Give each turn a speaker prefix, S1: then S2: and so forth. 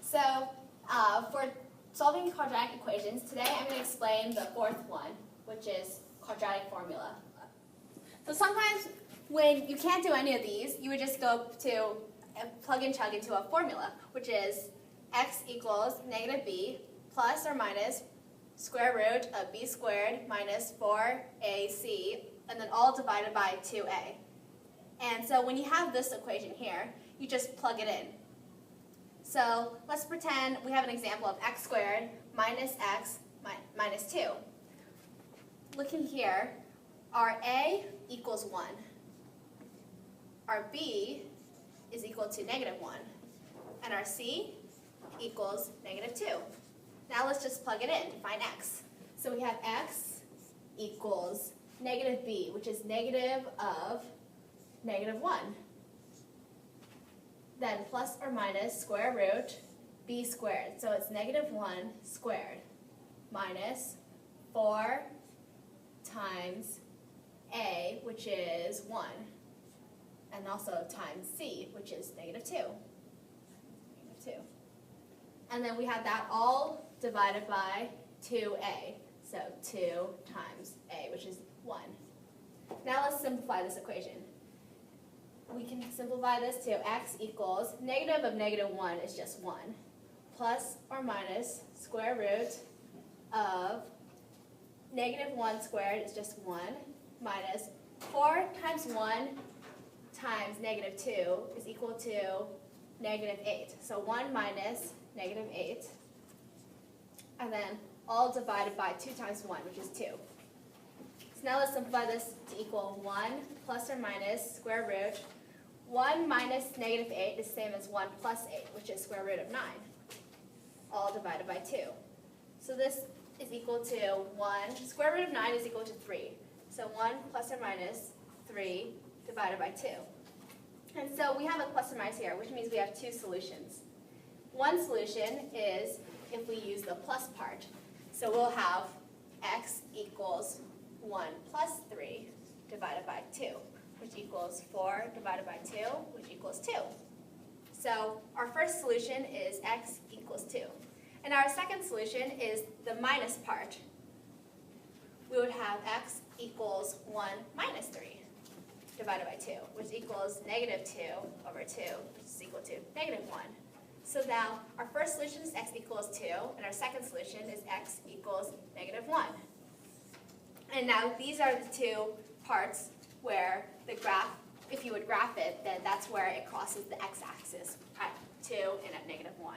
S1: So for solving quadratic equations, today I'm going to explain the fourth one, which is quadratic formula. So sometimes when you can't do any of these, you would just go to plug and chug into a formula, which is x equals negative b plus or minus square root of b squared minus 4ac, and then all divided by 2a. And so when you have this equation here, you just plug it in. So let's pretend we have an example of x squared minus x minus 2. Looking here, our a equals 1. Our b is equal to negative 1. And our c equals negative 2. Now let's just plug it in to find x. So we have x equals negative b, which is negative of negative 1. Then plus or minus square root b squared. So it's negative 1 squared minus 4 times a, which is 1. And also times c, which is negative 2. Negative 2. And then we have that all divided by 2a. So 2 times a, which is 1. Now let's simplify this equation. We can simplify this to x equals negative of negative 1 is just 1, plus or minus square root of negative 1 squared is just 1, minus 4 times 1 times negative 2 is equal to negative 8. So 1 minus negative 8, and then all divided by 2 times 1, which is 2. So now let's simplify this to equal 1 plus or minus square root. 1 minus negative 8 is the same as 1 plus 8, which is square root of 9, all divided by 2. So this is equal to 1, square root of 9 is equal to 3. So 1 plus or minus 3 divided by 2. And so we have a plus or minus here, which means we have two solutions. One solution is if we use the plus part. So we'll have x equals 1 plus 3 divided by 2, which equals 4 divided by 2, which equals 2. So our first solution is x equals 2. And our second solution is the minus part. We would have x equals 1 minus 3 divided by 2, which equals negative 2 over 2, which is equal to negative 1. So now our first solution is x equals 2, and our second solution is x equals negative 1. And now these are the two parts where the graph, if you would graph it, then that's where it crosses the x-axis at 2 and at negative 1.